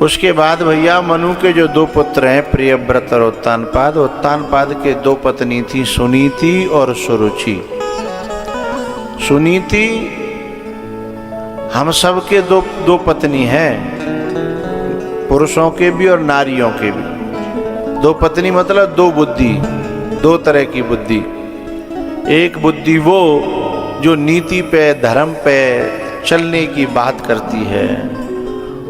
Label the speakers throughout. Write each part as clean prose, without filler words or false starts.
Speaker 1: उसके बाद भैया मनु के जो दो पुत्र हैं प्रियव्रत और उत्तानपाद, उत्तानपाद के दो पत्नी थी सुनीति और सुरुचि। सुनीति हम सब के दो पत्नी हैं, पुरुषों के भी और नारियों के भी। दो पत्नी मतलब दो बुद्धि, दो तरह की बुद्धि। एक बुद्धि वो जो नीति पे धर्म पे चलने की बात करती है,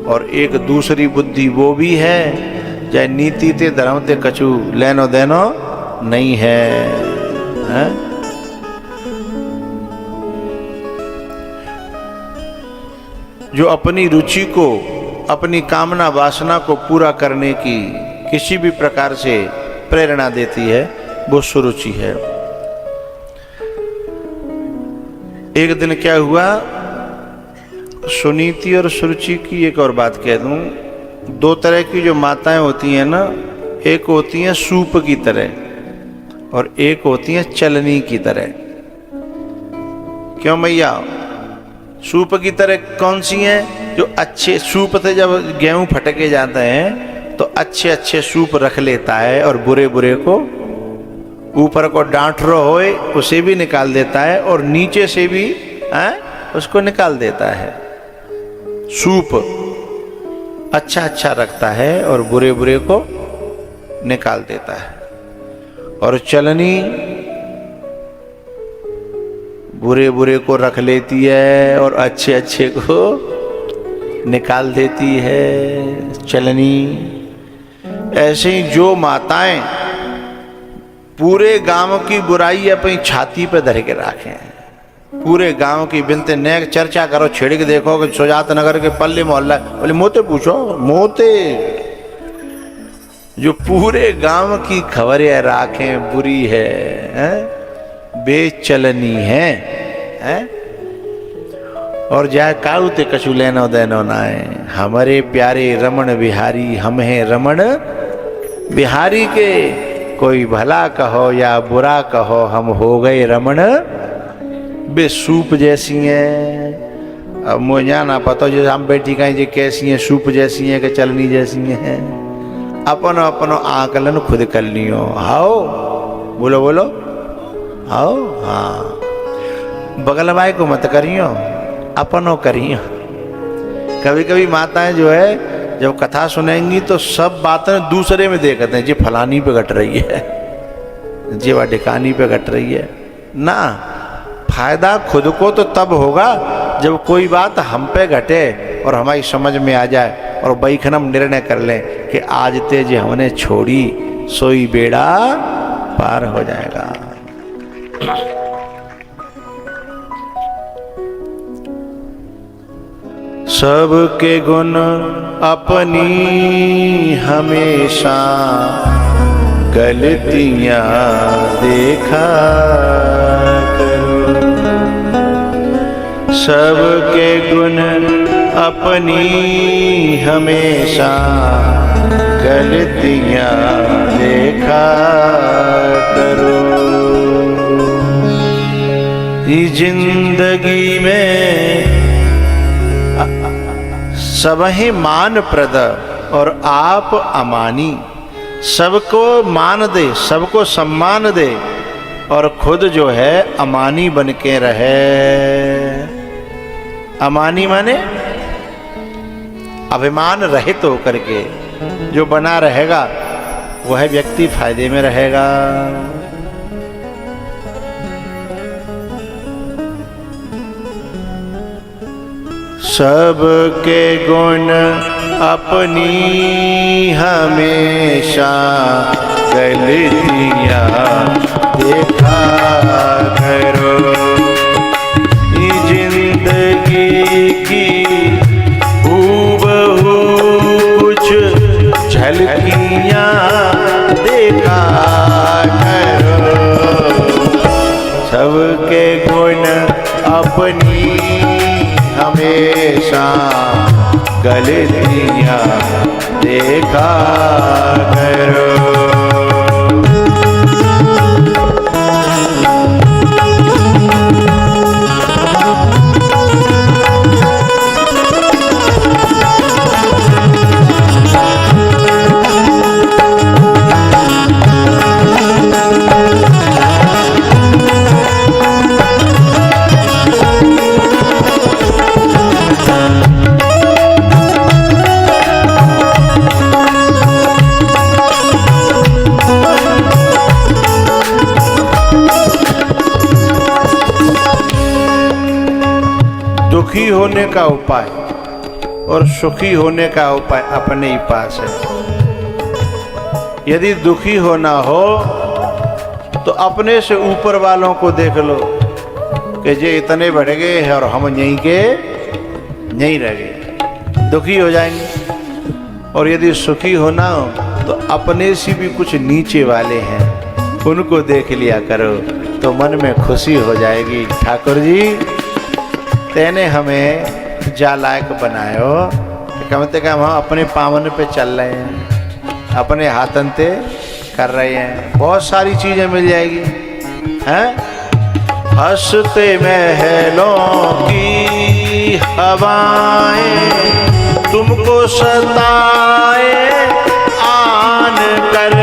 Speaker 1: और एक दूसरी बुद्धि वो भी है चाहे नीति ते धर्म ते कछु लेनो देनो नहीं है, है? जो अपनी रुचि को, अपनी कामना वासना को पूरा करने की किसी भी प्रकार से प्रेरणा देती है, वो सुरुचि है। एक दिन क्या हुआ, सुनीति और सुरुचि की एक और बात कह दूं। दो तरह की जो माताएं होती हैं ना, एक होती हैं सूप की तरह और एक होती हैं चलनी की तरह। क्यों भैया? सूप की तरह कौन सी हैं? जो अच्छे सूप से जब गेहूं फटके जाते हैं तो अच्छे अच्छे सूप रख लेता है और बुरे बुरे को, ऊपर को डांट रो होए उसे भी निकाल देता है और नीचे से भी उसको निकाल देता है। सूप अच्छा अच्छा रखता है और बुरे बुरे को निकाल देता है। और चलनी बुरे बुरे को रख लेती है और अच्छे अच्छे को निकाल देती है। चलनी ऐसे ही जो माताएं पूरे गांव की बुराई अपनी छाती पे धर के रखें, पूरे गांव की बिनते नेक चर्चा करो, छेड़ के देखो कि सुजात नगर के पल्ले मोहल्ला, बोले मोते पूछो, मोते जो पूरे गांव की खबरें राखें बुरी है, बेचलनी है? और जाए काऊ ते कछु लेनो देनो ना है। हमारे प्यारे रमण बिहारी, हम हैं रमण बिहारी के, कोई भला कहो या बुरा कहो, हम हो गए रमण बे सूप जैसी हैं। अब मुझे ना पता जो हम बेटी कहीं जी कैसी हैं, सूप जैसी हैं कि चलनी जैसी हैं। अपनो अपनो आकलन खुद कर लियो। आओ बोलो बोलो, आओ। हाँ, बगल भाई को मत करियो, अपनो करियो। कभी कभी माताएं जो है जब कथा सुनेंगी तो सब बातें दूसरे में देखते हैं, जी फलानी पे घट रही है, जी वह ढिकानी पे घट रही है ना। फायदा खुद को तो तब होगा जब कोई बात हम पे घटे और हमारी समझ में आ जाए और बैखनम निर्णय कर लें कि आज तेज हमने छोड़ी सोई बेड़ा पार हो जाएगा। सबके गुण अपनी हमेशा गलतियां देखा करो। सबके गुण अपनी हमेशा गलतियां देखा करो। इस जिंदगी में सबहि मान प्रद और आप अमानी। सबको मान दे, सबको सम्मान दे और खुद जो है अमानी बन के रहे। अमानी माने अभिमान रहित होकर के जो बना रहेगा वह व्यक्ति फायदे में रहेगा। सबके गुण अपनी हमेशा गलतियां देखा करो। जिंदगी की हूबहू कुछ झलकियां देखा करो। सबके गुण अपनी हमेशा गलतियां देखा करो। दुखी होने का उपाय और सुखी होने का उपाय अपने ही पास है। यदि दुखी होना हो तो अपने से ऊपर वालों को देख लो कि जे इतने बढ़ गए हैं और हम यहीं के नहीं रह गए, दुखी हो जाएंगे। और यदि सुखी होना हो तो अपने से भी कुछ नीचे वाले हैं, उनको देख लिया करो तो मन में खुशी हो जाएगी। ठाकुर जी तेने हमें जा लायक बनायो, कम से कम हम अपने पावन पे चल रहे हैं, अपने हाथन पे कर रहे हैं, बहुत सारी चीजें मिल जाएगी हैं। हंसते महलों की हवाएं तुमको सताए आन कर,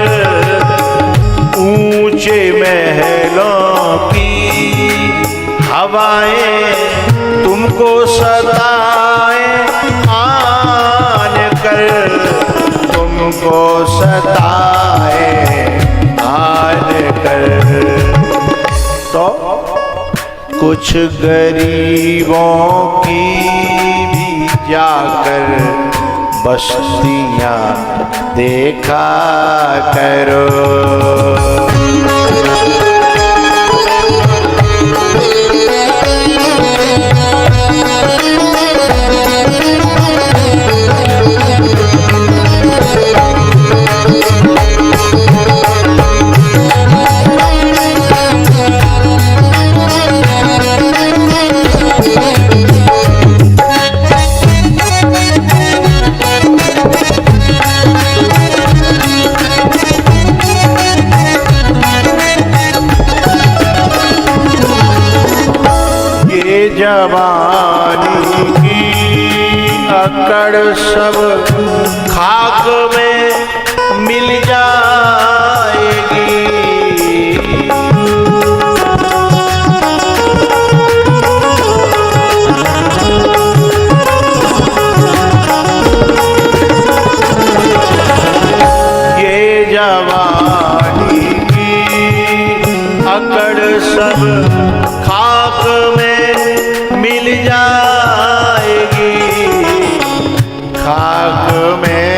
Speaker 1: ऊंचे महलों की हवाएं तुमको सताए आन कर, तुमको सताए आन कर। तो कुछ गरीबों की भी जाकर बस्तियां देखा करो। जवानी की अकड़ सब खाक में मिल जाएगी, ये जवानी की अकड़ सब खाक में मिल जाएगी, खाक में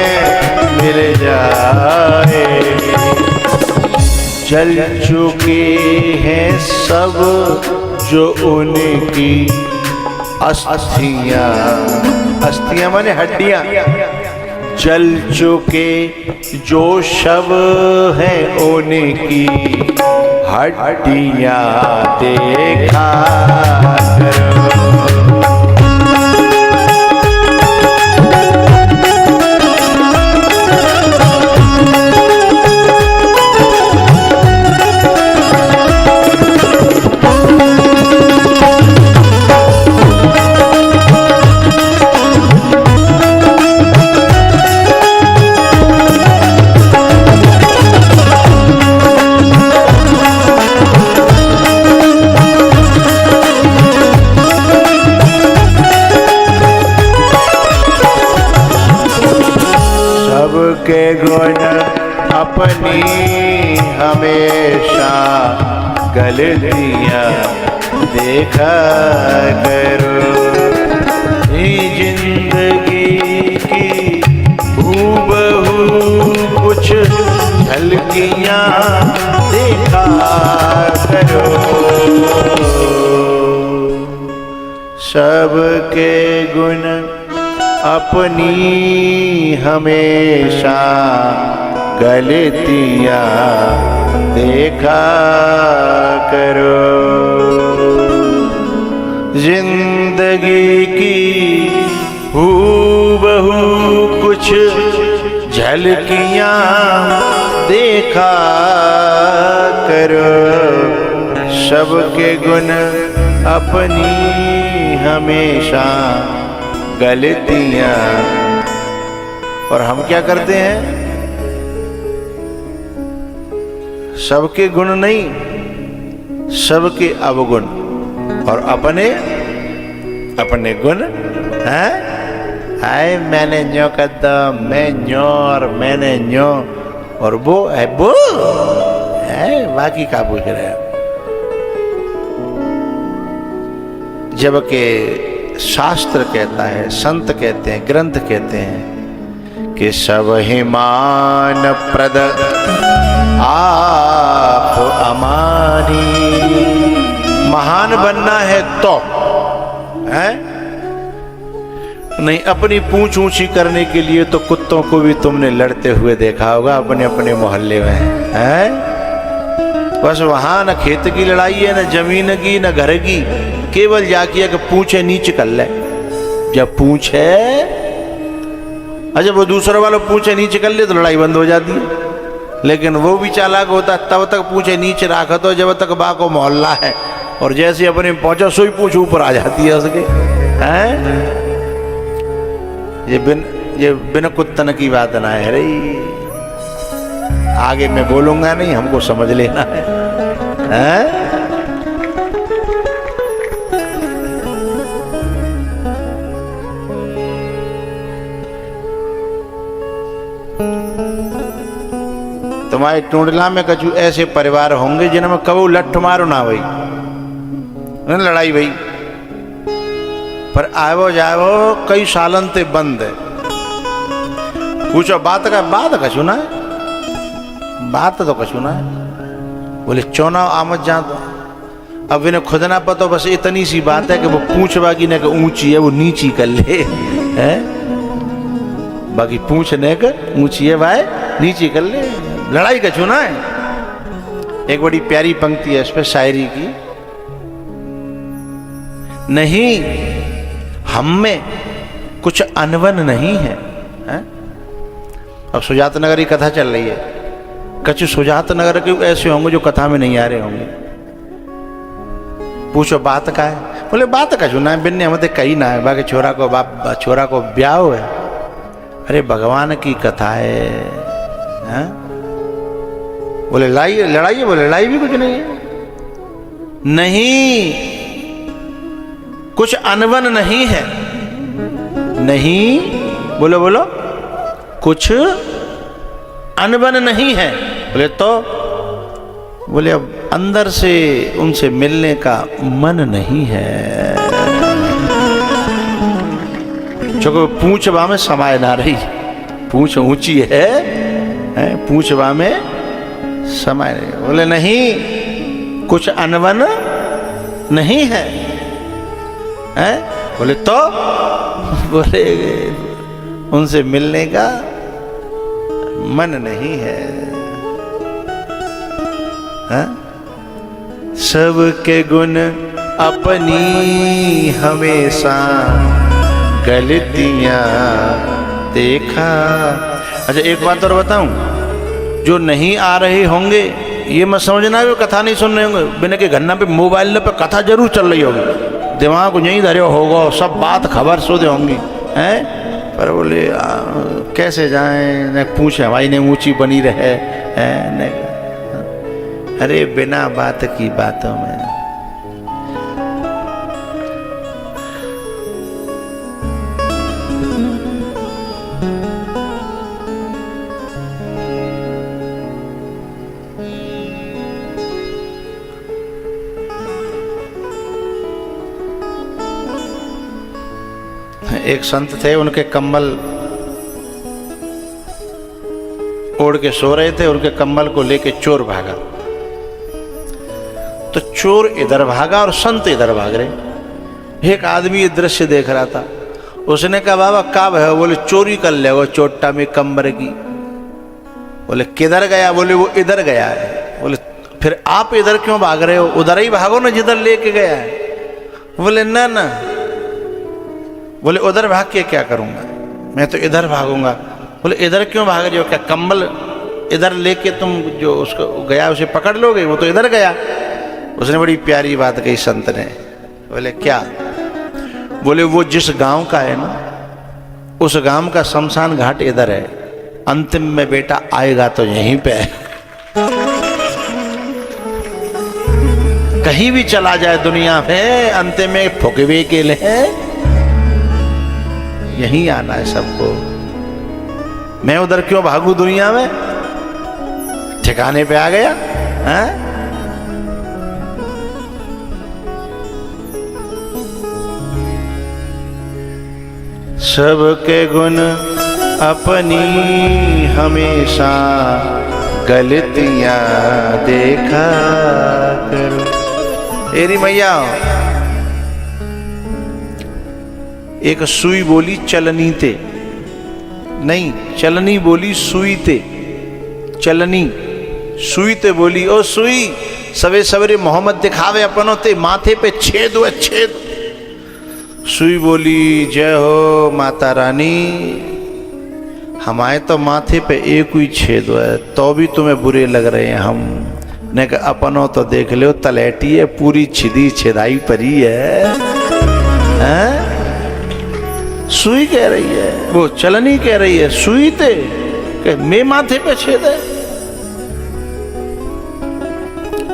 Speaker 1: मिल जाएगी। जल चुके हैं सब जो उनकी अस्थियां, अस्थियां माने हड्डियां, जल चुके जो शव हैं उनकी हड्डियां देखा करो। के गुण अपनी हमेशा गलतियां देखा करो। जिंदगी की हूबहू कुछ झलकियां देखा करो। सबके गुण अपनी हमेशा गलतियां देखा करो। जिंदगी की हूबहू कुछ झलकियां देखा करो। सबके गुण अपनी हमेशा गलतियां, और हम क्या करते हैं? सबके गुण नहीं, सबके अवगुण और अपने अपने गुण हैं। हाय मैंने न्यो कदम, मैं न्यो और मैंने न्यो, और वो है वो है, बाकी का पूछ रहे हैं। जबकि शास्त्र कहता है, संत कहते हैं, ग्रंथ कहते हैं कि सब हिमान प्रद आप अमानी। महान बनना है तो है नहीं, अपनी पूंछ ऊंची करने के लिए तो कुत्तों को भी तुमने लड़ते हुए देखा होगा अपने अपने मोहल्ले में, है? बस वहां न खेत की लड़ाई है, न जमीन की, न घर की, केवल जाके कि पूछे नीचे कर ले। जब पूछे अच्छा वो दूसरे वालों पूछे नीचे कर ले तो लड़ाई बंद हो जाती है। लेकिन वो भी चालाक होता, तब तक पूछे नीचे रखा तो जब तक बा को मोहल्ला है, और जैसे अपने पहुंचा सोई पूछ ऊपर आ जाती है उसके, हैं? ये बिन कुत्तन की बात ना है रे। आगे मैं बोलूंगा नहीं, हमको समझ लेना है, हैं? तुम्हारे टूंडला में कछु ऐसे परिवार होंगे जिनमें कबू लठ मारो ना भाई, लड़ाई भाई, पर आवो जावो कई सालन ते बंद है। पूछो बात का कछु ना है, बात तो कछु ना है। बोले चौनाव आमद जा दो, अब इन्हें खुद ना पता, बस इतनी सी बात है कि वो पूछ बाकी ने ऊंची है वो नीची कर ले, है? बाकी पूछ ने ऊंची है भाई नीची कर ले, लड़ाई कछु ना है। एक बड़ी प्यारी पंक्ति है इस पे शायरी की, नहीं हम में कुछ अनवन नहीं है, है? अब सुजात नगर की कथा चल रही है, कछु सुजात नगर के ऐसे होंगे जो कथा में नहीं आ रहे होंगे। पूछो बात का है, बोले बात कछु ना है, बिन्ने मत कही ना है, बाकी छोरा को ब्याह है। अरे भगवान की कथा है? बोले लड़ाई है, बोले लड़ाई भी कुछ नहीं है, नहीं कुछ अनवन नहीं है, नहीं बोलो कुछ अनबन नहीं है। बोले तो, बोले अब अंदर से उनसे मिलने का मन नहीं है, चूंकि पूंछवा में समाये ना रही, पूंछ ऊंची है, पूंछवा में समाये नहीं। बोले नहीं कुछ अनबन नहीं है, हैं? बोले तो, बोले उनसे मिलने का मन नहीं है, हैं? सबके गुण अपनी हमेशा गलतियां देखा। अच्छा एक बात और बताऊं, जो नहीं आ रहे होंगे ये मत समझना वे कथा नहीं सुन रहे होंगे, बिना के घन्ना पे मोबाइल पे कथा जरूर चल रही होगी, दिमाग नहीं धरे होगा, सब बात खबर सुधे होंगी, हैं? पर बोले कैसे जाएं, न पूछे हमारी ने ऊंची बनी रहे, न अरे बिना बात की बातों में। एक संत थे, उनके कंबल ओढ़ के सो रहे थे, उनके कंबल को लेके चोर भागा, तो चोर इधर भागा और संत इधर भाग रहे। एक आदमी ये दृश्य देख रहा था, उसने कहा बाबा कब है? बोले चोरी कर ले वो चोटा में कंबर की। बोले किधर गया? बोले वो इधर गया है। बोले फिर आप इधर क्यों भाग रहे हो? उधर ही भागो ना जिधर लेके गया है। बोले ना ना, बोले उधर भाग के क्या करूंगा, मैं तो इधर भागूंगा। बोले इधर क्यों भाग रहे हो? क्या कंबल इधर लेके तुम जो उसको गया उसे पकड़ लोगे? वो तो इधर गया। उसने बड़ी प्यारी बात कही संत ने। बोले क्या? बोले वो जिस गांव का है ना, उस गांव का शमशान घाट इधर है, अंतिम में बेटा आएगा तो यहीं पे है। कहीं भी चला जाए दुनिया में, अंतिम में फुकवे के लिए यहीं आना है सबको। मैं उधर क्यों भागू दुनिया में? ठिकाने पे आ गया है? सबके गुण अपनी हमेशा गलतियां देखा करो। एरी मैया एक सुई बोली चलनी ते, नहीं चलनी बोली सुई ते, चलनी सुई ते बोली ओ सुई सवे सवेरे मोहम्मद दिखावे अपनों ते माथे पे छेद हुए छेद। सुई बोली जय हो माता रानी, हमारे तो माथे पे एक ही छेद है तो भी तुम्हें बुरे लग रहे हैं हम ने कहा अपनों तो देख लो तलेटी है पूरी छिदी छिदाई परी है, हैं? सुई कह रही है, वो चलनी कह रही है सुई ते कि मैं माथे पे छेद है।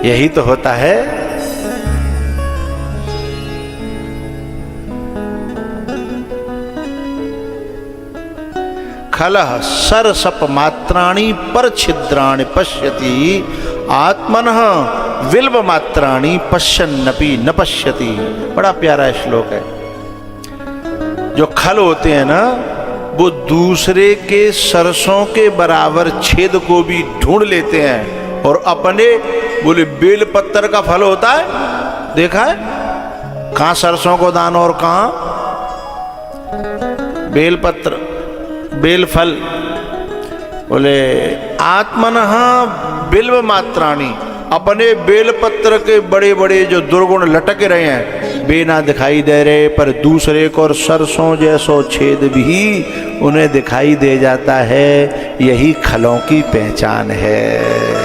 Speaker 1: यही तो होता है। खलः सरसप मात्राणि पर छिद्राणि पश्यति आत्मनः विल्व मात्राणि पश्यन्नपि न पश्यति। बड़ा प्यारा श्लोक है। जो खल होते हैं ना वो दूसरे के सरसों के बराबर छेद को भी ढूंढ लेते हैं और अपने बोले बेल पत्तर का फल होता है देखा है कहां सरसों को दान और कहां बेल पत्र बेल फल। बोले आत्मनः बिल्व मात्राणी, अपने बेल पत्र के बड़े बड़े जो दुर्गुण लटक रहे हैं वे ना दिखाई दे रहे, पर दूसरे को और सरसों जैसो छेद भी उन्हें दिखाई दे जाता है। यही खलों की पहचान है।